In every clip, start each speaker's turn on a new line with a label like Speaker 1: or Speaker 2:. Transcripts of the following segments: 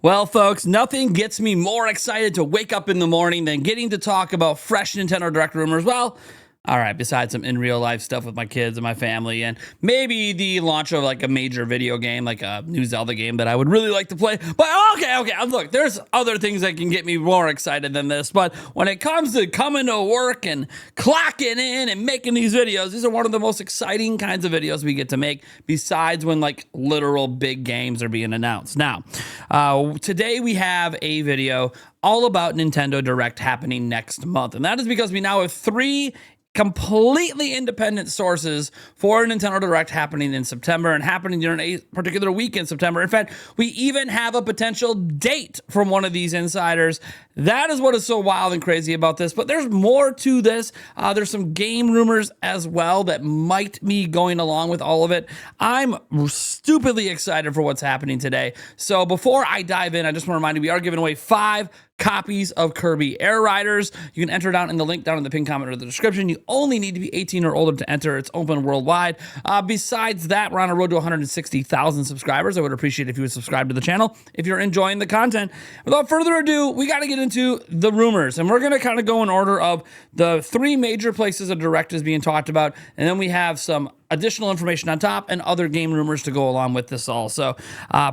Speaker 1: Well, folks, nothing gets me more excited to wake up in the morning than getting to talk about fresh Nintendo Direct rumors. Well, all right, besides some in real life stuff with my kids and my family, and maybe the launch of like a major video game, like a new Zelda game that I would really like to play. But okay, look, there's other things that can get me more excited than this. But when it comes to coming to work and clocking in and making these videos, these are one of the most exciting kinds of videos we get to make, besides when like literal big games are being announced. Now, today we have a video all about Nintendo Direct happening next month. And that is because we now have 3 completely independent sources for Nintendo Direct happening in September and happening during a particular week in September. In fact, we even have a potential date from one of these insiders. That is what is so wild and crazy about this. But there's more to this. There's some game rumors as well that might be going along with all of it. I'm stupidly excited for what's happening today. So before I dive in, I just want to remind you, we are giving away 5 copies of Kirby Air Riders. You can enter down in the link down in the pinned comment or the description. You only need to be 18 or older to enter. It's open worldwide. Besides that, we're on a road to 160,000 subscribers. I would appreciate if you would subscribe to the channel if you're enjoying the content. Without further ado, we got to get into the rumors, and we're going to kind of go in order of the 3 major places a Direct is being talked about, and then we have some additional information on top and other game rumors to go along with this all. So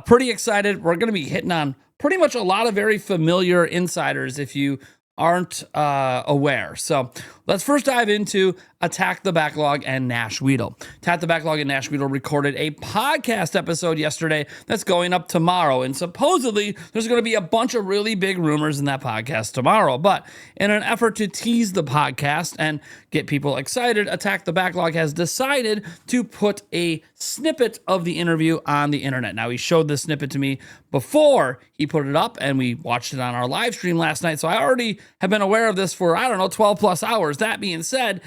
Speaker 1: pretty excited. We're going to be hitting on pretty much a lot of very familiar insiders if you aren't aware. So let's first dive into Attack the Backlog and Nash Weedle. Attack the Backlog and Nash Weedle recorded a podcast episode yesterday that's going up tomorrow. And supposedly there's going to be a bunch of really big rumors in that podcast tomorrow. But in an effort to tease the podcast and get people excited, Attack the Backlog has decided to put a snippet of the interview on the internet. Now, he showed this snippet to me before he put it up, and we watched it on our live stream last night. So I already have been aware of this for, 12 plus hours. That being said,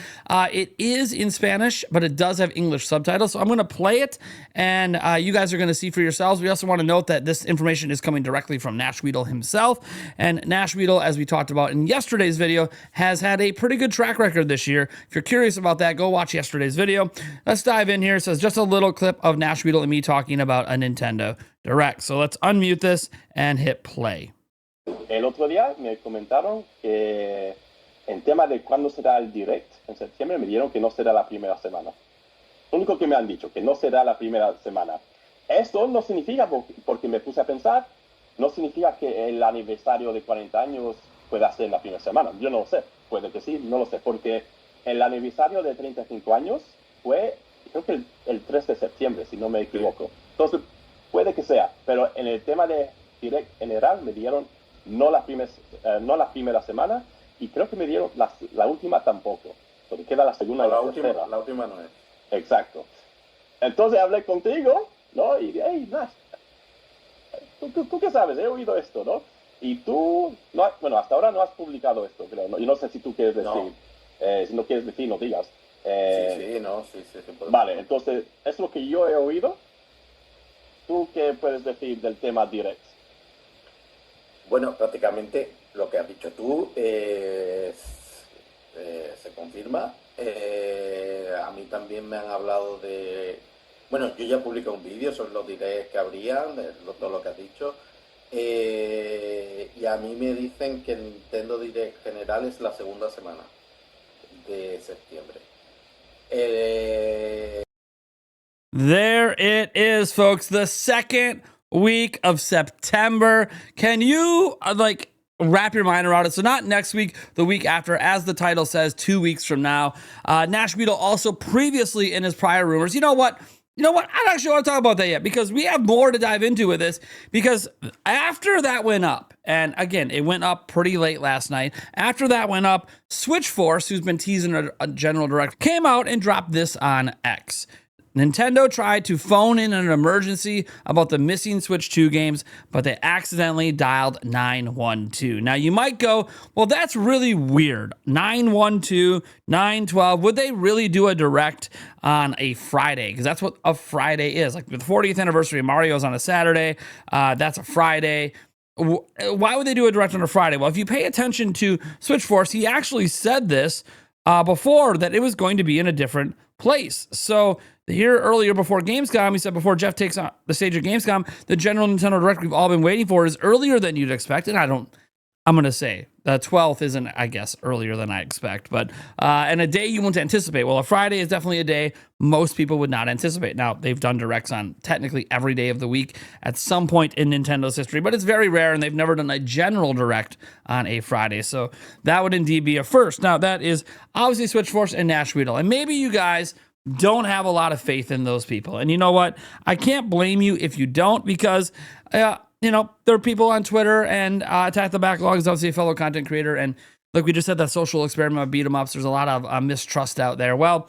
Speaker 1: it is in Spanish, but it does have English subtitles. So I'm going to play it, and you guys are going to see for yourselves. We also want to note that this information is coming directly from Nash Weedle himself. And Nash Weedle, as we talked about in yesterday's video, has had a pretty good track record this year. If you're curious about that, go watch yesterday's video. Let's dive in here. It says just a little clip of Nash Weedle and me talking about a Nintendo Direct. So let's unmute this and hit play.
Speaker 2: El otro día me comentaron que en tema de cuándo será el Direct en septiembre, me dijeron que no será la primera semana. Lo único que me han dicho, que no será la primera semana. Esto no significa, porque me puse a pensar, no significa que el aniversario de 40 años pueda ser la primera semana. Yo no lo sé, puede que sí, no lo sé, porque el aniversario de 35 años fue, creo que el 3 de septiembre, si no me equivoco. Entonces, puede que sea, pero en el tema de Direct general me dieron no la primera semana, y creo que me dieron la última tampoco, porque queda la segunda y la tercera. La última no es. Exacto. Entonces hablé contigo, ¿no? Y hey, Nash, ¿tú qué sabes? He oído esto, ¿no? Y tú, hasta ahora no has publicado esto, creo, ¿no? Y no sé si tú quieres decir, no. Si no quieres decir, no digas. Sí. Vale, entonces, es lo que yo he oído. ¿Tú qué puedes decir del tema Direct?
Speaker 3: Bueno, prácticamente lo que has dicho tú se confirma. A mí también me han hablado de... Bueno, yo ya publiqué un vídeo sobre los directs que habrían, todo lo que has dicho. Y a mí me dicen que el Nintendo Direct general es la segunda semana de septiembre.
Speaker 1: There it is, folks. The second week of September. Can you wrap your mind around it? So not next week, the week after, as the title says, 2 weeks from now. Nash Weedle also previously in his prior rumors. You know what? I don't actually want to talk about that yet, because we have more to dive into with this, because after that went up, and again, it went up pretty late last night. After that went up, Switchforce, who's been teasing a general direct, came out and dropped this on X. Nintendo tried to phone in an emergency about the missing Switch 2 games, but they accidentally dialed 912. Now, you might go, well, that's really weird. 912, 912, would they really do a direct on a Friday? Because that's what a Friday is. Like the 40th anniversary of Mario's on a Saturday. That's a Friday. Why would they do a direct on a Friday? Well, if you pay attention to Switchforce, he actually said this before that it was going to be in a different place. So here earlier before Gamescom, he said before Jeff takes on the stage at Gamescom, the general Nintendo Direct we've all been waiting for is earlier than you'd expect. And I'm going to say the 12th isn't, I guess, earlier than I expect, but and a day you won't anticipate. Well, a Friday is definitely a day most people would not anticipate. Now, they've done directs on technically every day of the week at some point in Nintendo's history, but it's very rare, and they've never done a general direct on a Friday. So that would indeed be a first. Now, that is obviously Switchforce and Nash Weedle. And maybe you guys don't have a lot of faith in those people. And you know what? I can't blame you if you don't, because there are people on Twitter, and Attack the Backlog is obviously a fellow content creator. And like we just said, that social experiment of beat 'em ups, there's a lot of mistrust out there. Well,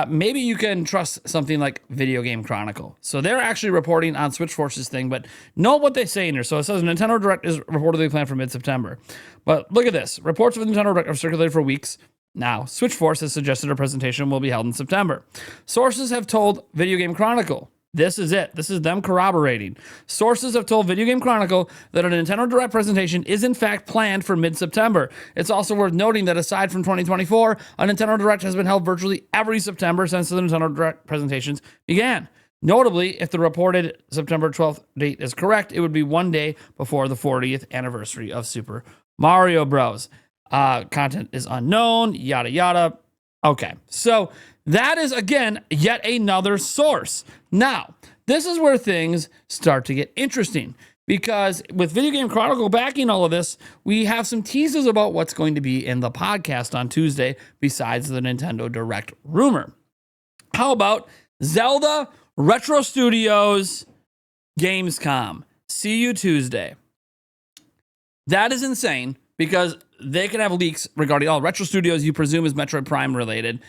Speaker 1: maybe you can trust something like Video Game Chronicle. So they're actually reporting on Switchforce's thing, but know what they say in here. So it says Nintendo Direct is reportedly planned for mid-September. But look at this. Reports of the Nintendo Direct have circulated for weeks. Now, Switchforce has suggested a presentation will be held in September. Sources have told Video Game Chronicle, this is it. This is them corroborating. Sources have told Video Game Chronicle that a Nintendo Direct presentation is in fact planned for mid-September. It's also worth noting that aside from 2024, a Nintendo Direct has been held virtually every September since the Nintendo Direct presentations began. Notably, if the reported September 12th date is correct, it would be one day before the 40th anniversary of Super Mario Bros. Content is unknown, yada, yada. Okay, so that is, again, yet another source. Now, this is where things start to get interesting, because with Video Game Chronicle backing all of this, we have some teasers about what's going to be in the podcast on Tuesday besides the Nintendo Direct rumor. How about Zelda, Retro Studios, Gamescom? See you Tuesday. That is insane, because they can have leaks regarding all Retro Studios, you presume is Metroid Prime related.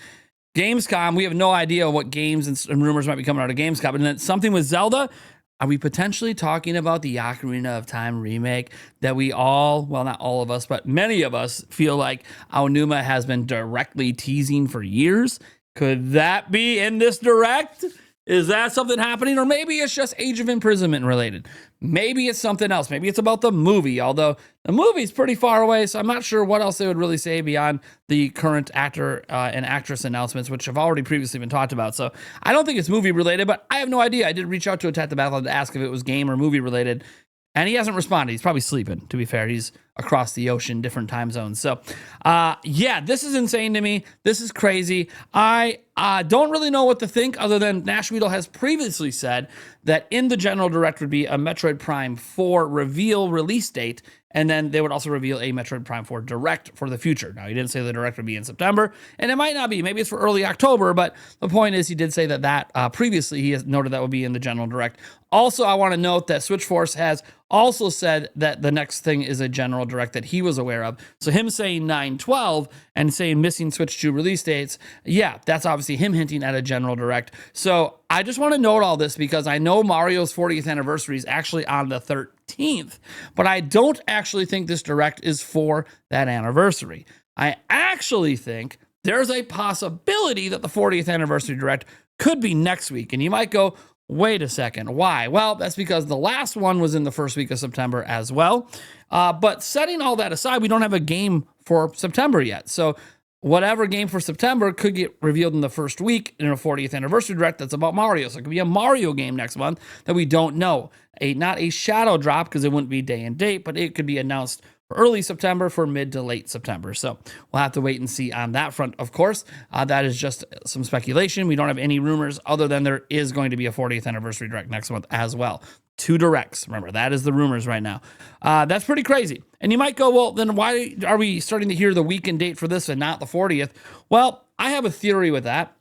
Speaker 1: Gamescom, we have no idea what games and rumors might be coming out of Gamescom. And then something with Zelda, are we potentially talking about the Ocarina of Time remake that we all, well, not all of us, but many of us feel like Aonuma has been directly teasing for years? Could that be in this direct? Is that something happening? Or maybe it's just Age of Imprisonment related. Maybe it's something else. Maybe it's about the movie, although the movie's pretty far away, so I'm not sure what else they would really say beyond the current actor and actress announcements, which have already previously been talked about. So I don't think it's movie related, but I have no idea. I did reach out to Attack the Backlog to ask if it was game or movie related, and he hasn't responded. He's probably sleeping, to be fair. He's across the ocean, different time zones. So, yeah, this is insane to me. This is crazy. I don't really know what to think, other than Nash Weedle has previously said that in the general direct would be a Metroid Prime 4 reveal release date, and then they would also reveal a Metroid Prime 4 direct for the future. Now, he didn't say the direct would be in September, and it might not be. Maybe it's for early October, but the point is he did say that previously he has noted that would be in the general direct. Also, I want to note that Switchforce has also said that the next thing is a general direct that he was aware of. So him saying 9/12 and saying missing Switch 2 release dates, yeah, that's obviously him hinting at a general direct. So I just want to note all this because I know Mario's 40th anniversary is actually on the 13th, but I don't actually think this direct is for that anniversary. I actually think there's a possibility that the 40th anniversary direct could be next week. And you might go, wait a second, why? Well, that's because the last one was in the first week of September as well. But setting all that aside, we don't have a game for September yet. So whatever game for September could get revealed in the first week in a 40th anniversary direct that's about Mario. So it could be a Mario game next month that we don't know. Not a shadow drop because it wouldn't be day and date, but it could be announced for early September, for mid to late September. So we'll have to wait and see on that front, of course. That is just some speculation. We don't have any rumors other than there is going to be a 40th anniversary direct next month as well. 2 directs. Remember, that is the rumors right now. That's pretty crazy. And you might go, well, then why are we starting to hear the weekend date for this and not the 40th? Well, I have a theory with that.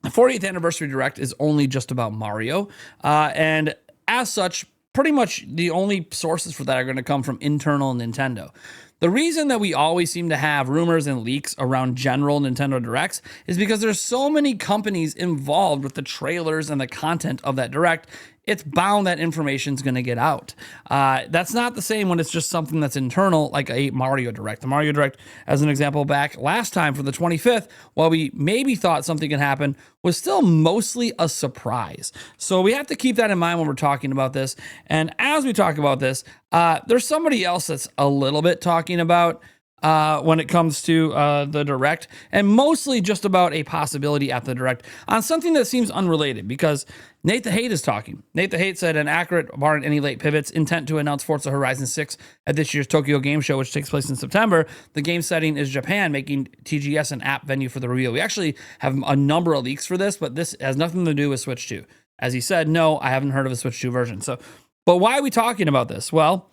Speaker 1: The 40th anniversary direct is only just about Mario. And as such, pretty much the only sources for that are going to come from internal Nintendo. The reason that we always seem to have rumors and leaks around general Nintendo Directs is because there's so many companies involved with the trailers and the content of that Direct. It's bound that information's going to get out. That's not the same when it's just something that's internal, like a Mario Direct. The Mario Direct, as an example, back last time for the 25th, while we maybe thought something could happen, was still mostly a surprise. So we have to keep that in mind when we're talking about this. And as we talk about this, there's somebody else that's a little bit talking about when it comes to the Direct, and mostly just about a possibility at the Direct on something that seems unrelated, because Nate the Hate is talking. Nate the Hate said, an accurate, barring any late pivots, intent to announce Forza Horizon 6 at this year's Tokyo Game Show, which takes place in September. The game setting is Japan, making TGS an app venue for the reveal. We actually have a number of leaks for this, but this has nothing to do with Switch 2. As he said, no, I haven't heard of a Switch 2 version. So, but why are we talking about this? Well,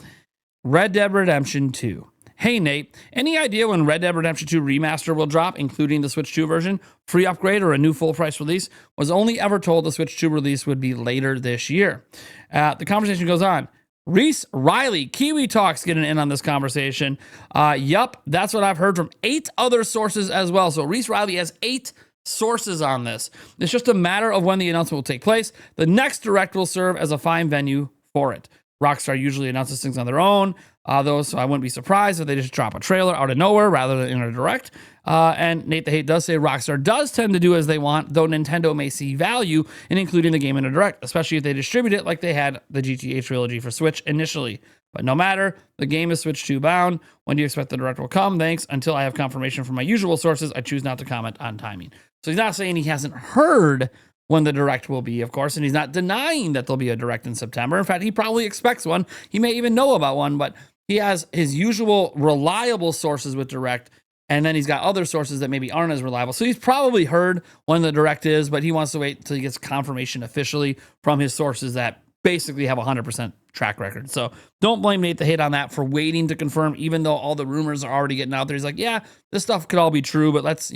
Speaker 1: Red Dead Redemption 2. Hey, Nate, any idea when Red Dead Redemption 2 Remaster will drop, including the Switch 2 version? Free upgrade or a new full-price release? Was only ever told the Switch 2 release would be later this year. The conversation goes on. Reese Riley, Kiwi Talks, getting in on this conversation. Yup, that's what I've heard from 8 other sources as well. So Reese Riley has 8 sources on this. It's just a matter of when the announcement will take place. The next Direct will serve as a fine venue for it. Rockstar usually announces things on their own, though, so I wouldn't be surprised if they just drop a trailer out of nowhere rather than in a Direct. And Nate the Hate does say Rockstar does tend to do as they want, though Nintendo may see value in including the game in a Direct, especially if they distribute it like they had the GTA trilogy for Switch initially. But no matter, the game is Switch 2 bound. When do you expect the Direct will come? Thanks. Until I have confirmation from my usual sources, I choose not to comment on timing. So he's not saying he hasn't heard when the Direct will be, of course, and he's not denying that there'll be a Direct in September. In fact, he probably expects one. He may even know about one, but he has his usual reliable sources with Direct, and then he's got other sources that maybe aren't as reliable. So he's probably heard when the Direct is, but he wants to wait until he gets confirmation officially from his sources that basically have a 100% track record. So don't blame Nate the Hate on that for waiting to confirm, even though all the rumors are already getting out there. He's like, yeah, this stuff could all be true, but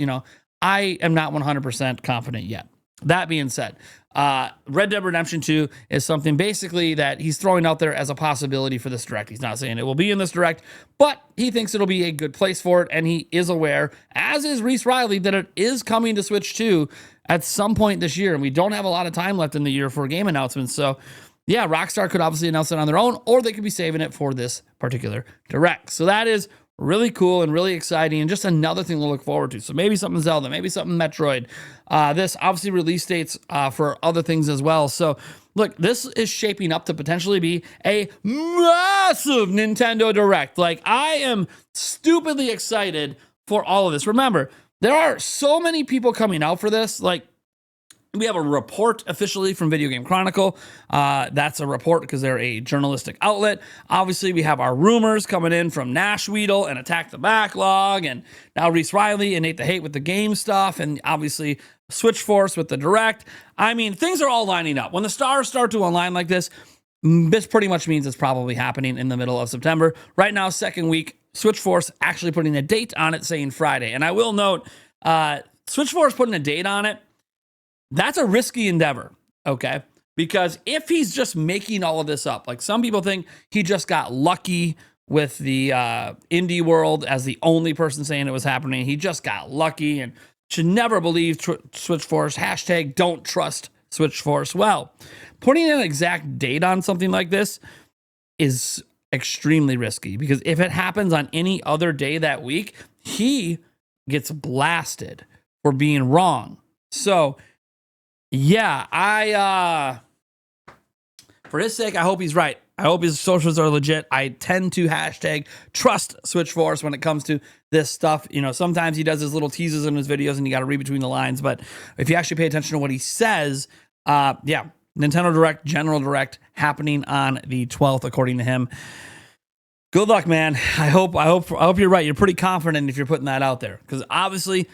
Speaker 1: I am not 100% confident yet. That being said, Red Dead Redemption 2 is something basically that he's throwing out there as a possibility for this Direct. He's not saying it will be in this Direct, but he thinks it'll be a good place for it, and he is aware, as is Reese Riley, that it is coming to Switch 2 at some point this year, and we don't have a lot of time left in the year for game announcements. So, yeah, Rockstar could obviously announce it on their own, or they could be saving it for this particular Direct. So that is really cool and really exciting, and just another thing to look forward to. So maybe something Zelda, maybe something Metroid. This obviously release dates for other things as well. So look, this is shaping up to potentially be a massive Nintendo Direct. Like, I am stupidly excited for all of this. Remember, there are so many people coming out for this. Like, we have a report officially from Video Game Chronicle. That's a report because they're a journalistic outlet. Obviously, we have our rumors coming in from Nash, Weedle, and Attack the Backlog, and now Reese Riley and Nate the Hate with the game stuff, and obviously Switch Force with the Direct. I mean, things are all lining up. When the stars start to align like this pretty much means it's probably happening in the middle of September. Right now, second week, Switch Force actually putting a date on it saying Friday. And I will note, Switch Force putting a date on it, that's a risky endeavor, okay? Because if he's just making all of this up, like some people think he just got lucky with the indie world as the only person saying it was happening. He just got lucky and should never believe Switch Force. Hashtag don't trust Switch Force. Well, putting an exact date on something like this is extremely risky, because if it happens on any other day that week, he gets blasted for being wrong. So, yeah, for his sake, I hope he's right. I hope his socials are legit. I tend to hashtag trust Switch Force when it comes to this stuff. You know, sometimes he does his little teases in his videos and you got to read between the lines. But if you actually pay attention to what he says, yeah, Nintendo Direct, General Direct happening on the 12th, according to him. Good luck, man. I hope you're right. You're pretty confident if you're putting that out there, because obviously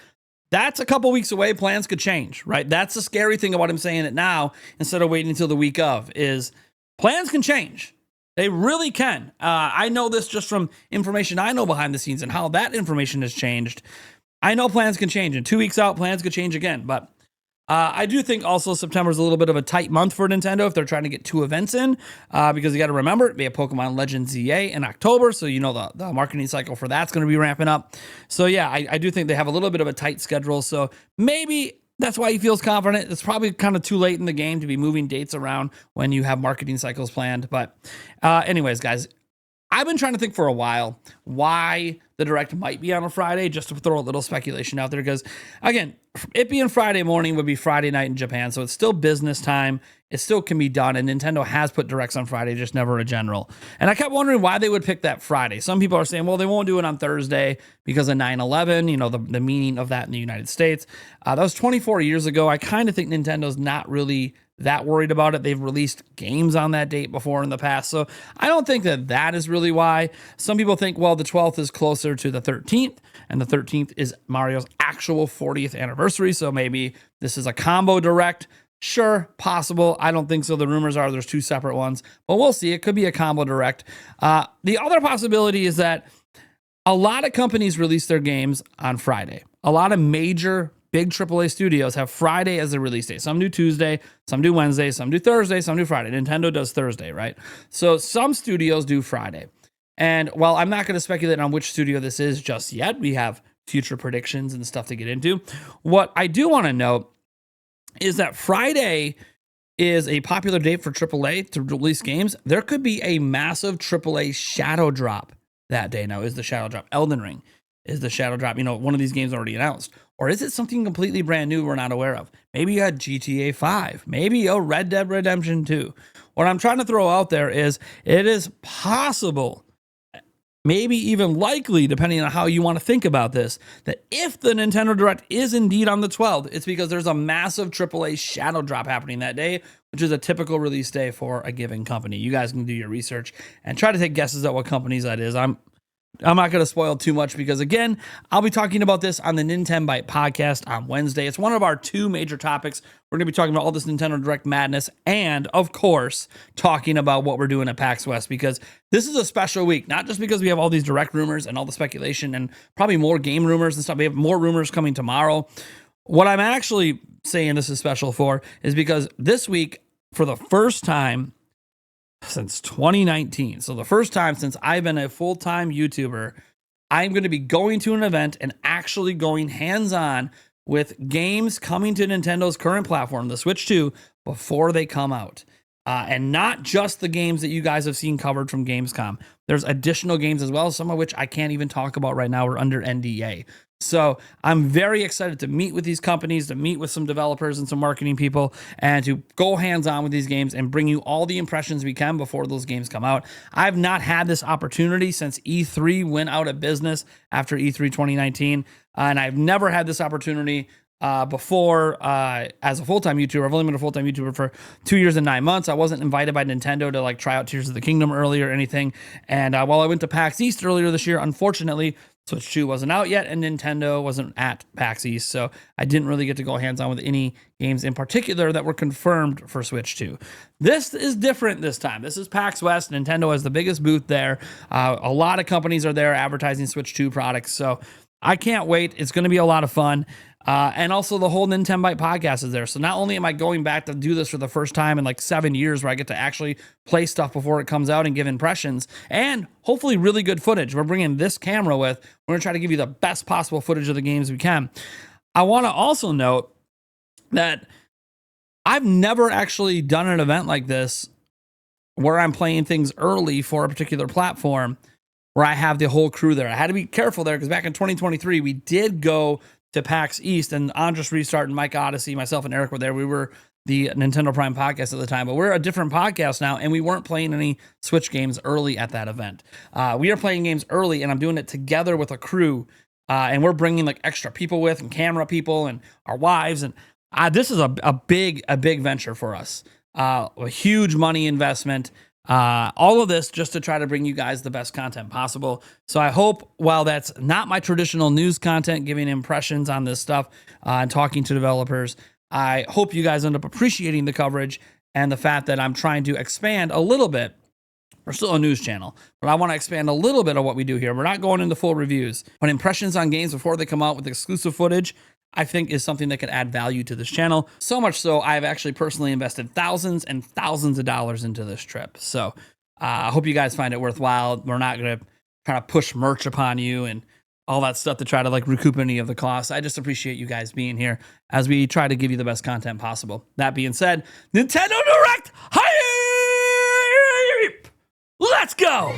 Speaker 1: that's a couple weeks away. Plans could change, right? That's the scary thing about him saying it now instead of waiting until the week of, is plans can change. They really can. I know this just from information I know behind the scenes and how that information has changed. I know plans can change, and 2 weeks out, plans could change again. But I do think also September is a little bit of a tight month for Nintendo if they're trying to get 2 events in, because you got to remember, we have Pokemon Legends ZA in October, so you know the marketing cycle for that's going to be ramping up. So yeah, I do think they have a little bit of a tight schedule, so maybe that's why he feels confident. It's probably kind of too late in the game to be moving dates around when you have marketing cycles planned. But anyways, guys, I've been trying to think for a while why the Direct might be on a Friday, just to throw a little speculation out there. Because, again, it being Friday morning would be Friday night in Japan, so it's still business time. It still can be done, and Nintendo has put Directs on Friday, just never a general. And I kept wondering why they would pick that Friday. Some people are saying, well, they won't do it on Thursday because of 9/11, you know, the meaning of that in the United States. That was 24 years ago. I kind of think Nintendo's not really that worried about it. They've released games on that date before in the past, so I don't think that is really why. Some people think, well, the 12th is closer to the 13th, and the 13th is Mario's actual 40th anniversary, so maybe this is a combo Direct. Sure, possible. I don't think so. The rumors are there's 2 separate ones, but we'll see. It could be a combo Direct. The other possibility is that a lot of companies release their games on Friday. A lot of major big AAA studios have Friday as their release date. Some do Tuesday, some do Wednesday, some do Thursday, some do Friday. Nintendo does Thursday, right? So some studios do Friday. And while I'm not going to speculate on which studio this is just yet, we have future predictions and stuff to get into. What I do want to note is that Friday is a popular date for AAA to release games. There could be a massive AAA shadow drop that day. Now, is the shadow drop Elden Ring? Is the shadow drop, you know, one of these games already announced? Or is it something completely brand new we're not aware of? Maybe a GTA 5, maybe a Red Dead Redemption 2. What I'm trying to throw out there is it is possible, maybe even likely, depending on how you want to think about this, that if the Nintendo Direct is indeed on the 12th, it's because there's a massive AAA shadow drop happening that day, which is a typical release day for a given company. You guys can do your research and try to take guesses at what companies that is. I'm not going to spoil too much because, again, I'll be talking about this on the Nintendo Byte podcast on Wednesday. It's one of our 2 major topics. We're going to be talking about all this Nintendo Direct madness and, of course, talking about what we're doing at PAX West, because this is a special week, not just because we have all these Direct rumors and all the speculation and probably more game rumors and stuff. We have more rumors coming tomorrow. What I'm actually saying this is special for is because this week, for the first time since 2019. So the first time since I've been a full-time YouTuber, I'm going to be going to an event and actually going hands-on with games coming to Nintendo's current platform, the Switch 2, before they come out. And not just the games that you guys have seen covered from Gamescom. There's additional games as well, some of which I can't even talk about right now. We're under NDA. So I'm very excited to meet with these companies, to meet with some developers and some marketing people, and to go hands-on with these games and bring you all the impressions we can before those games come out. I've not had this opportunity since E3 went out of business after E3 2019, and I've never had this opportunity before as a full-time YouTuber. I've only been a full-time YouTuber for 2 years and 9 months. I wasn't invited by Nintendo to like try out Tears of the Kingdom early or anything. And while I went to PAX East earlier this year, unfortunately, Switch 2 wasn't out yet, and Nintendo wasn't at PAX East, so I didn't really get to go hands-on with any games in particular that were confirmed for Switch 2. This is different this time. This is PAX West. Nintendo has the biggest booth there. A lot of companies are there advertising Switch 2 products, so I can't wait. It's going to be a lot of fun. And also the whole Nintendo Byte podcast is there. So not only am I going back to do this for the first time in like 7 years where I get to actually play stuff before it comes out and give impressions and hopefully really good footage. We're bringing this camera with. We're going to try to give you the best possible footage of the games we can. I want to also note that I've never actually done an event like this where I'm playing things early for a particular platform where I have the whole crew there. I had to be careful there because back in 2023, we did go to PAX East, and Andres Restart and Mike Odyssey, myself and Eric were there. We were the Nintendo Prime podcast at the time, but we're a different podcast now, and we weren't playing any Switch games early at that event. We are playing games early, and I'm doing it together with a crew, and we're bringing like extra people with, and camera people, and our wives, and this is a big venture for us. A huge money investment. All of this just to try to bring you guys the best content possible. So I hope, while that's not my traditional news content, giving impressions on this stuff and talking to developers, I hope you guys end up appreciating the coverage and the fact that I'm trying to expand a little bit. We're still a news channel, but I want to expand a little bit of what we do here. We're not going into full reviews, but impressions on games before they come out with exclusive footage, I think is something that could add value to this channel. So much so, I've actually personally invested thousands and thousands of dollars into this trip. So I hope you guys find it worthwhile. We're not going to try to push merch upon you and all that stuff to try to like recoup any of the costs. I just appreciate you guys being here as we try to give you the best content possible. That being said, Nintendo Direct hype! Let's go!